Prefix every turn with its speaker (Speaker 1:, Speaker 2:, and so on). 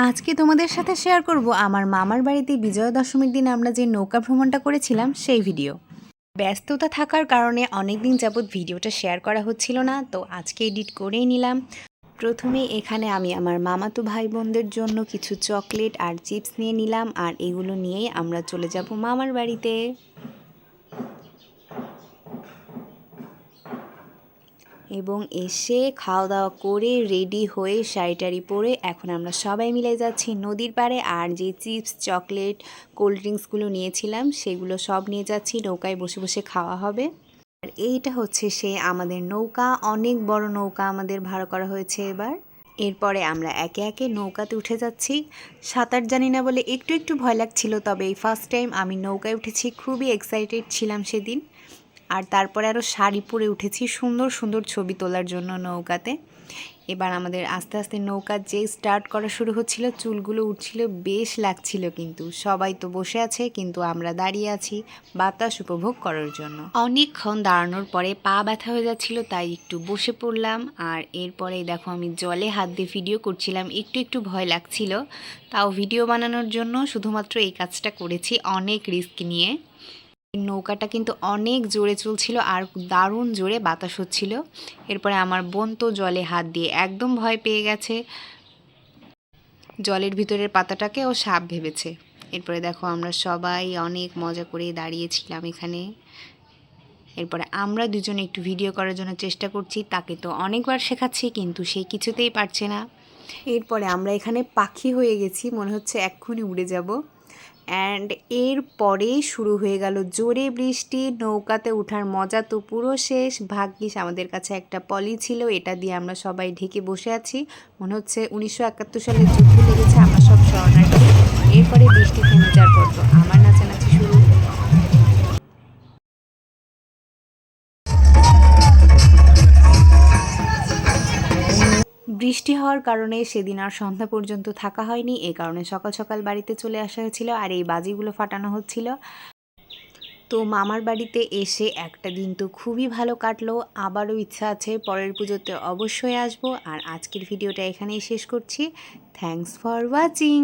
Speaker 1: আজকে তোমাদের সাথে শেয়ার করব আমার মামার বাড়িতে বিজয়া দশমীর দিন আমরা যে নৌকা ভ্রমণটা করেছিলাম সেই ভিডিও। ব্যস্ততা থাকার কারণে অনেক দিন যাবৎ ভিডিওটা শেয়ার করা হচ্ছিল না, তো আজকে এডিট করেই নিলাম। প্রথমে এখানে আমি আমার মামাতো ভাই বোনদের জন্য কিছু চকলেট আর চিপস নিয়ে নিলাম, আর এগুলো নিয়েই আমরা চলে যাব মামার বাড়িতে। এবং এসে খাওয়া দাওয়া করে রেডি হয়ে শাড়ি পরে এখন আমরা সবাই মিলে যাচ্ছি নদীর পাড়ে। আর যে চিপস, চকলেট, কোল্ড ড্রিঙ্কসগুলো নিয়েছিলাম সেগুলো সব নিয়ে যাচ্ছি, নৌকায় বসে বসে খাওয়া হবে। আর এইটা হচ্ছে সে আমাদের নৌকা, অনেক বড় নৌকা আমাদের ভাড়া করা হয়েছে এবার। এরপরে আমরা একে একে নৌকাতে উঠে যাচ্ছি। সাঁতার জানি না বলে একটু একটু ভয় লাগছিল, তবে এই ফার্স্ট টাইম আমি নৌকায় উঠেছি, খুবই এক্সাইটেড ছিলাম সেদিন। আর তারপরে আরও শাড়ি পরে উঠেছি সুন্দর সুন্দর ছবি তোলার জন্য নৌকাতে। এবার আমাদের আস্তে আস্তে নৌকা যে স্টার্ট করা শুরু হচ্ছিল, চুলগুলো উঠছিল, বেশ লাগছিল। কিন্তু সবাই তো বসে আছে, কিন্তু আমরা দাঁড়িয়ে আছি বাতাস উপভোগ করার জন্য। অনেকক্ষণ দাঁড়ানোর পরে পা ব্যথা হয়ে যাচ্ছিল, তাই একটু বসে পড়লাম। আর এরপরেই দেখো আমি জলে হাত দিয়ে ভিডিও করছিলাম, একটু একটু ভয় লাগছিল, তাও ভিডিও বানানোর জন্য শুধুমাত্র এই কাজটা করেছি, অনেক রিস্ক নিয়ে। নৌকাটা কিন্তু অনেক জোরে চলছিল আর দারুণ জোরে বাতাস হচ্ছিল। এরপরে আমার বোন তো জলে হাত দিয়ে একদম ভয় পেয়ে গেছে, জলের ভিতরের পাতাটাকে ও সাপ ভেবেছে। এরপরে দেখো আমরা সবাই অনেক মজা করে দাঁড়িয়েছিলাম এখানে। এরপরে আমরা দুজনে একটু ভিডিও করার জন্য চেষ্টা করছি, তাকে তো অনেকবার শেখাচ্ছি কিন্তু সে কিছুতেই পারছে না। এরপরে আমরা এখানে পাখি হয়ে গেছি, মনে হচ্ছে এক্ষুনি উড়ে যাব। অ্যান্ড এরপরে শুরু হয়ে গেল জোরে বৃষ্টি। নৌকাতে ওঠার মজা তো পুরো শেষ। ভাগ্যিস আমাদের কাছে একটা পলি ছিল, এটা দিয়ে আমরা সবাই ঢেকে বসে আছি, মনে হচ্ছে 1971 সালের যুদ্ধ লেগেছে, আমরা সব শরণার্থী। এরপরে বৃষ্টি থেমে যাওয়ার পর তো আমার নাচানাচি শুরু। বৃষ্টি হওয়ার কারণে সেদিন আর সন্ধ্যা পর্যন্ত থাকা হয়নি, এ কারণে সকাল সকাল বাড়িতে চলে আসা হয়েছিল আর এই বাজিগুলো ফাটানো হচ্ছিল। তো মামার বাড়িতে এসে একটা দিন তো খুবই ভালো কাটলো। আবারও ইচ্ছা আছে পরের পুজোতে অবশ্যই আসবো। আর আজকের ভিডিওটা এখানেই শেষ করছি। Thanks for watching.